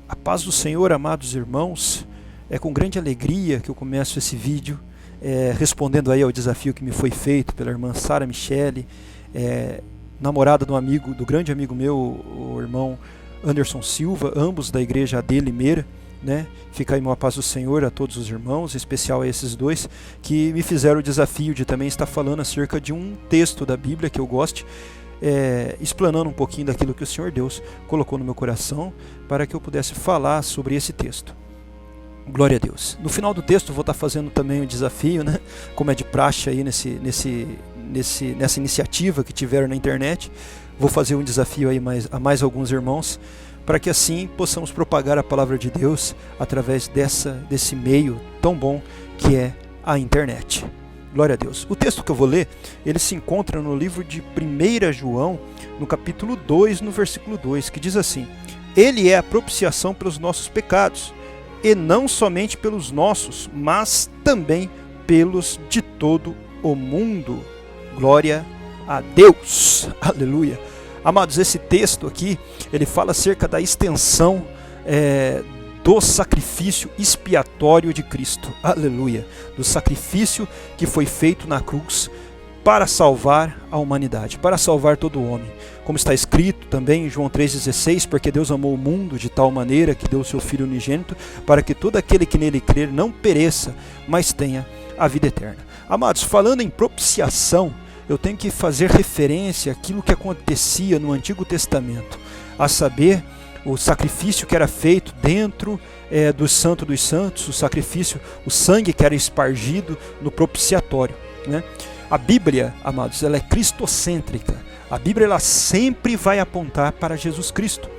A paz do Senhor, amados irmãos. É com grande alegria que eu começo esse vídeo respondendo aí ao desafio que me foi feito pela irmã Sara Michele, namorada do grande amigo meu, o irmão Anderson Silva, ambos da igreja AD Limeira, né? Fica aí uma paz do Senhor a todos os irmãos, em especial a esses dois que me fizeram o desafio de também estar falando acerca de um texto da Bíblia que eu goste, explanando um pouquinho daquilo que o Senhor Deus colocou no meu coração para que eu pudesse falar sobre esse texto. Glória a Deus. No final do texto eu vou estar fazendo também um desafio, né? Como é de praxe aí nessa iniciativa que tiveram na internet. Vou fazer um desafio aí a mais alguns irmãos, para que assim possamos propagar a palavra de Deus através desse meio tão bom que é a internet. Glória a Deus. O texto que eu vou ler, ele se encontra no livro de 1 João, no capítulo 2, no versículo 2, que diz assim: Ele é a propiciação pelos nossos pecados, e não somente pelos nossos, mas também pelos de todo o mundo. Glória a Deus. Aleluia. Amados, esse texto aqui, ele fala acerca da extensão do sacrifício expiatório de Cristo. Aleluia. Do sacrifício que foi feito na cruz para salvar a humanidade, para salvar todo o homem. Como está escrito também em João 3,16, porque Deus amou o mundo de tal maneira que deu o seu Filho unigênito, para que todo aquele que nele crer não pereça, mas tenha a vida eterna. Amados, falando em propiciação, eu tenho que fazer referência àquilo que acontecia no Antigo Testamento, a saber, o sacrifício que era feito dentro do Santo dos Santos, o sangue que era espargido no propiciatório, né? A Bíblia, amados, ela é cristocêntrica. A Bíblia ela sempre vai apontar para Jesus Cristo.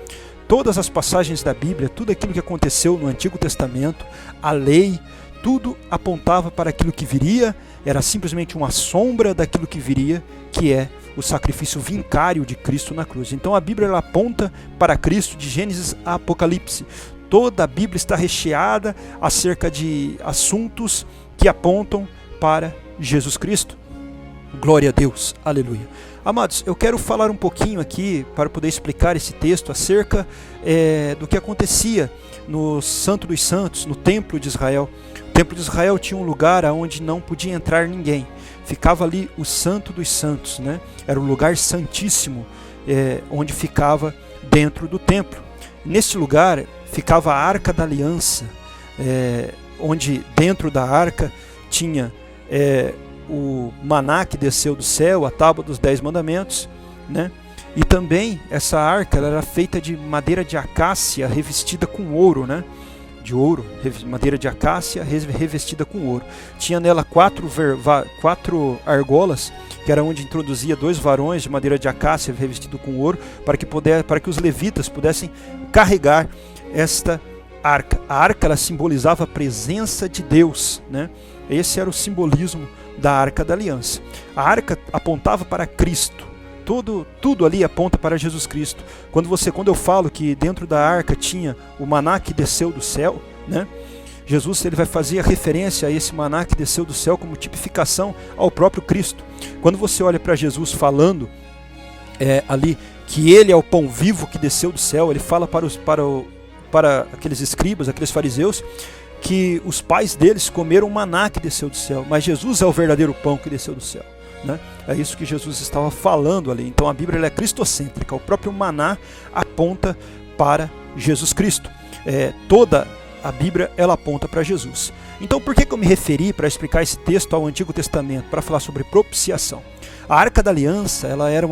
Todas as passagens da Bíblia, tudo aquilo que aconteceu no Antigo Testamento, a lei, tudo apontava para aquilo que viria, era simplesmente uma sombra daquilo que viria, que é o sacrifício vincário de Cristo na cruz. Então a Bíblia ela aponta para Cristo de Gênesis a Apocalipse. Toda a Bíblia está recheada acerca de assuntos que apontam para Jesus Cristo. Glória a Deus, aleluia. Amados, eu quero falar um pouquinho aqui para poder explicar esse texto acerca do que acontecia no Santo dos Santos, no Templo de Israel. O Templo de Israel tinha um lugar onde não podia entrar ninguém. Ficava ali o Santo dos Santos, né? Era um lugar santíssimo, onde ficava dentro do templo. Nesse lugar ficava a Arca da Aliança, onde dentro da arca tinha o maná que desceu do céu, a tábua dos 10 mandamentos, né? E também essa arca ela era feita de madeira de acácia revestida com ouro, né? De ouro, madeira de acácia revestida com ouro. Tinha nela 4 argolas, que era onde introduzia 2 varões de madeira de acácia revestido com ouro, para que os levitas pudessem carregar esta arca. A arca ela simbolizava a presença de Deus, né? Esse era o simbolismo da Arca da Aliança. A arca apontava para Cristo. Tudo ali aponta para Jesus Cristo. Quando eu falo que dentro da arca tinha o maná que desceu do céu, né? Jesus ele vai fazer a referência a esse maná que desceu do céu como tipificação ao próprio Cristo. Quando você olha para Jesus falando ali que ele é o pão vivo que desceu do céu, ele fala para aqueles escribas, aqueles fariseus, que os pais deles comeram o maná que desceu do céu, mas Jesus é o verdadeiro pão que desceu do céu, né? É isso que Jesus estava falando ali. Então a Bíblia ela é cristocêntrica, o próprio maná aponta para Jesus Cristo. Toda a Bíblia ela aponta para Jesus. Então por que eu me referi para explicar esse texto ao Antigo Testamento, para falar sobre propiciação? A Arca da Aliança ela era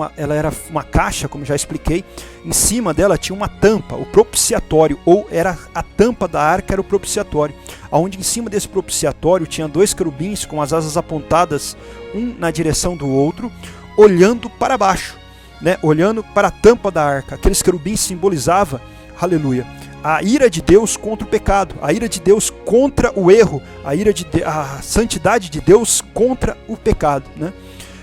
uma caixa, como já expliquei. Em cima dela tinha uma tampa, o propiciatório, ou era a tampa da arca era o propiciatório, onde em cima desse propiciatório tinha 2 querubins com as asas apontadas, um na direção do outro, olhando para baixo, né? Olhando para a tampa da arca. Aqueles querubins simbolizavam, aleluia, a ira de Deus contra o pecado, a ira de Deus contra o erro, a santidade de Deus contra o pecado, né?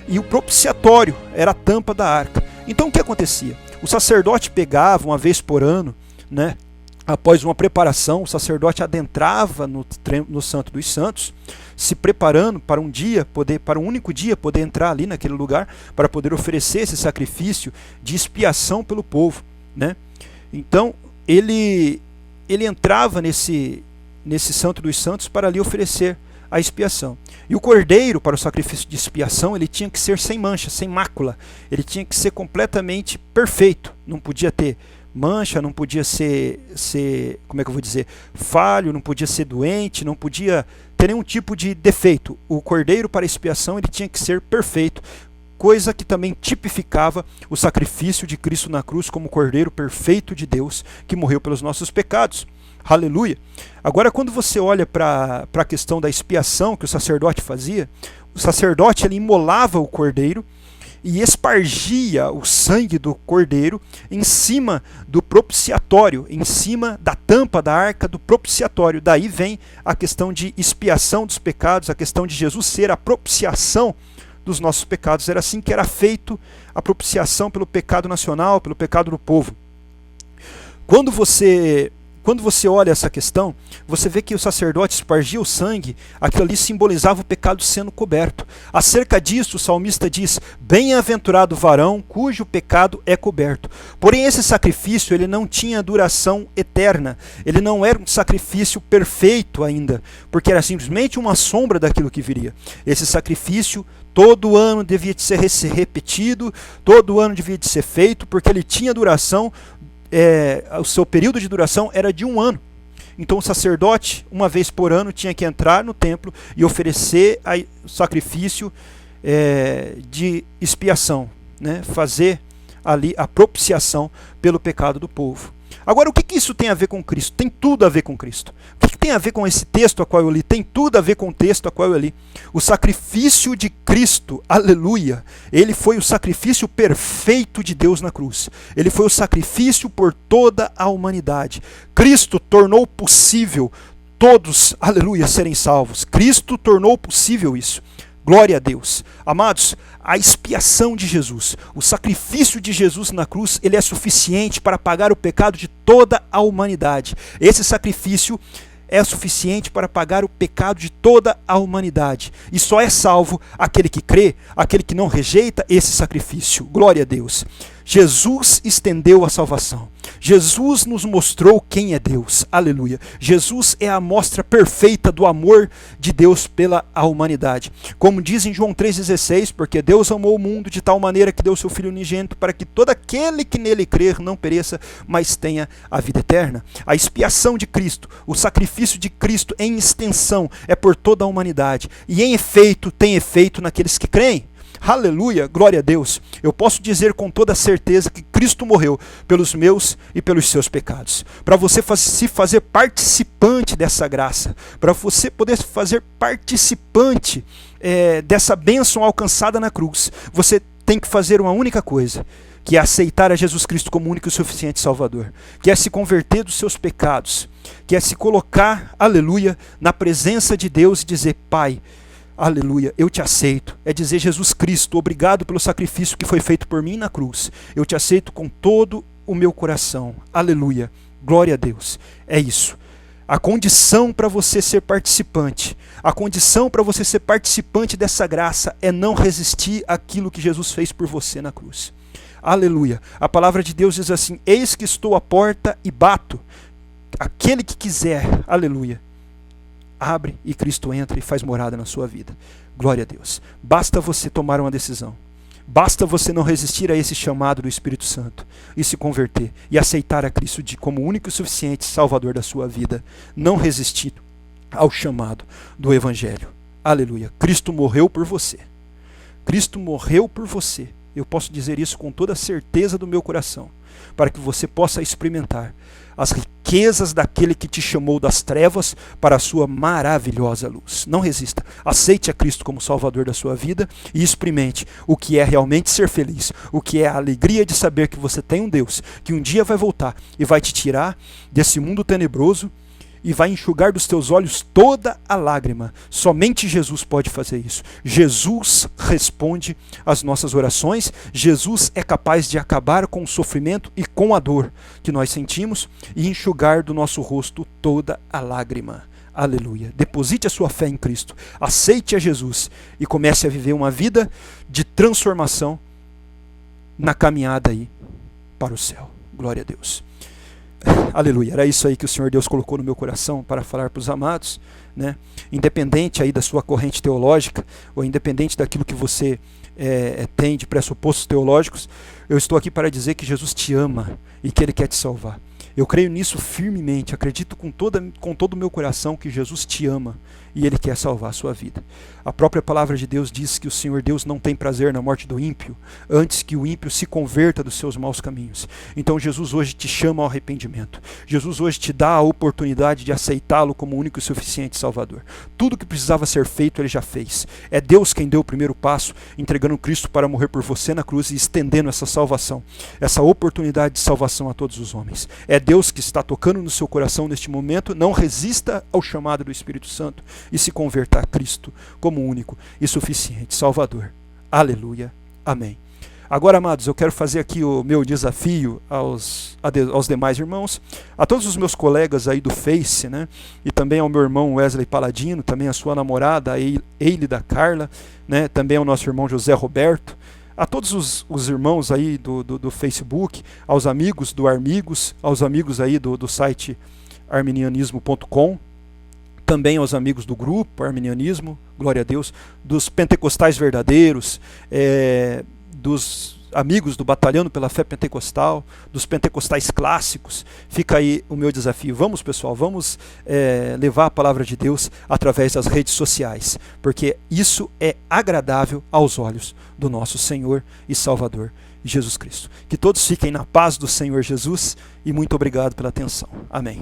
E o propiciatório era a tampa da arca. Então o que acontecia? O sacerdote pegava uma vez por ano, né? Após uma preparação, o sacerdote adentrava no Santo dos Santos, se preparando para um único dia poder entrar ali naquele lugar, para poder oferecer esse sacrifício de expiação pelo povo, né? Então ele ele entrava nesse Santo dos Santos para ali oferecer a expiação. E o cordeiro, para o sacrifício de expiação, ele tinha que ser sem mancha, sem mácula. Ele tinha que ser completamente perfeito. Não podia ter mancha, não podia ser, como é que eu vou dizer, falho, não podia ser doente, não podia ter nenhum tipo de defeito. O cordeiro para a expiação, ele tinha que ser perfeito, coisa que também tipificava o sacrifício de Cristo na cruz como cordeiro perfeito de Deus, que morreu pelos nossos pecados. Aleluia! Agora, quando você olha para a questão da expiação que o sacerdote fazia, o sacerdote ele imolava o cordeiro e espargia o sangue do cordeiro em cima do propiciatório, em cima da tampa da arca do propiciatório. Daí vem a questão de expiação dos pecados, a questão de Jesus ser a propiciação dos nossos pecados. Era assim que era feito a propiciação pelo pecado nacional, pelo pecado do povo. Quando você olha essa questão, você vê que o sacerdote espargia o sangue, aquilo ali simbolizava o pecado sendo coberto. Acerca disso, o salmista diz: bem-aventurado o varão cujo pecado é coberto. Porém, esse sacrifício ele não tinha duração eterna, ele não era um sacrifício perfeito ainda, porque era simplesmente uma sombra daquilo que viria. Esse sacrifício todo ano devia de ser repetido, todo ano devia de ser feito, porque ele tinha duração. O seu período de duração era de 1 ano. Então o sacerdote, uma vez por ano, tinha que entrar no templo e oferecer o sacrifício de expiação, né? Fazer ali a propiciação pelo pecado do povo. Agora, o que isso tem a ver com Cristo? Tem tudo a ver com Cristo. O que tem a ver com esse texto a qual eu li? Tem tudo a ver com o texto a qual eu li. O sacrifício de Cristo, aleluia, ele foi o sacrifício perfeito de Deus na cruz. Ele foi o sacrifício por toda a humanidade. Cristo tornou possível todos, aleluia, serem salvos. Cristo tornou possível isso. Glória a Deus. Amados, a expiação de Jesus, o sacrifício de Jesus na cruz, ele é suficiente para pagar o pecado de toda a humanidade. Esse sacrifício é suficiente para pagar o pecado de toda a humanidade. E só é salvo aquele que crê, aquele que não rejeita esse sacrifício. Glória a Deus. Jesus estendeu a salvação. Jesus nos mostrou quem é Deus. Aleluia. Jesus é a amostra perfeita do amor de Deus pela humanidade. Como diz em João 3,16, porque Deus amou o mundo de tal maneira que deu seu Filho unigênito para que todo aquele que nele crer não pereça, mas tenha a vida eterna. A expiação de Cristo, o sacrifício de Cristo em extensão é por toda a humanidade. E em efeito, tem efeito naqueles que creem. Aleluia, glória a Deus. Eu posso dizer com toda certeza que Cristo morreu pelos meus e pelos seus pecados. Para você se fazer participante dessa graça, para você poder fazer participante dessa bênção alcançada na cruz, você tem que fazer uma única coisa, que é aceitar a Jesus Cristo como único e suficiente Salvador, que é se converter dos seus pecados, que é se colocar, aleluia, na presença de Deus e dizer: Pai, aleluia, eu te aceito. É dizer: Jesus Cristo, obrigado pelo sacrifício que foi feito por mim na cruz. Eu te aceito com todo o meu coração. Aleluia, glória a Deus. É isso. A condição para você ser participante, a condição para você ser participante dessa graça é não resistir àquilo que Jesus fez por você na cruz. Aleluia. A palavra de Deus diz assim: eis que estou à porta e bato. Aquele que quiser, aleluia, abre e Cristo entra e faz morada na sua vida. Glória a Deus. Basta você tomar uma decisão. Basta você não resistir a esse chamado do Espírito Santo e se converter e aceitar a Cristo como único e suficiente Salvador da sua vida. Não resistir ao chamado do Evangelho. Aleluia. Cristo morreu por você. Cristo morreu por você. Eu posso dizer isso com toda a certeza do meu coração, para que você possa experimentar as riquezas daquele que te chamou das trevas para a sua maravilhosa luz. Não resista. Aceite a Cristo como Salvador da sua vida e experimente o que é realmente ser feliz, o que é a alegria de saber que você tem um Deus que um dia vai voltar e vai te tirar desse mundo tenebroso e vai enxugar dos teus olhos toda a lágrima. Somente Jesus pode fazer isso. Jesus responde às nossas orações. Jesus é capaz de acabar com o sofrimento e com a dor que nós sentimos e enxugar do nosso rosto toda a lágrima. Aleluia. Deposite a sua fé em Cristo. Aceite a Jesus e comece a viver uma vida de transformação na caminhada aí para o céu. Glória a Deus. Aleluia, era isso aí que o Senhor Deus colocou no meu coração para falar para os amados, né? Independente aí da sua corrente teológica, ou independente daquilo que você tem de pressupostos teológicos, eu estou aqui para dizer que Jesus te ama e que Ele quer te salvar. Eu creio nisso firmemente, acredito com todo o meu coração que Jesus te ama e Ele quer salvar a sua vida. A própria palavra de Deus diz que o Senhor Deus não tem prazer na morte do ímpio, antes que o ímpio se converta dos seus maus caminhos. Então Jesus hoje te chama ao arrependimento. Jesus hoje te dá a oportunidade de aceitá-lo como único e suficiente Salvador. Tudo que precisava ser feito Ele já fez. É Deus quem deu o primeiro passo, entregando Cristo para morrer por você na cruz e estendendo essa salvação, essa oportunidade de salvação a todos os homens. É Deus que está tocando no seu coração neste momento. Não resista ao chamado do Espírito Santo e se converta a Cristo como único e suficiente Salvador. Aleluia. Amém. Agora, amados, eu quero fazer aqui o meu desafio aos demais irmãos, a todos os meus colegas aí do Face, né? E também ao meu irmão Wesley Paladino, também a sua namorada, a Eile da Carla, né? Também ao nosso irmão José Roberto, a todos os irmãos aí do Facebook, aos amigos do Armigos, aos amigos aí do site arminianismo.com, também aos amigos do grupo Arminianismo, glória a Deus, dos pentecostais verdadeiros, dos amigos do Batalhando pela Fé Pentecostal, dos pentecostais clássicos. Fica aí o meu desafio. Vamos, pessoal, vamos levar a palavra de Deus através das redes sociais, porque isso é agradável aos olhos do nosso Senhor e Salvador Jesus Cristo. Que todos fiquem na paz do Senhor Jesus e muito obrigado pela atenção. Amém.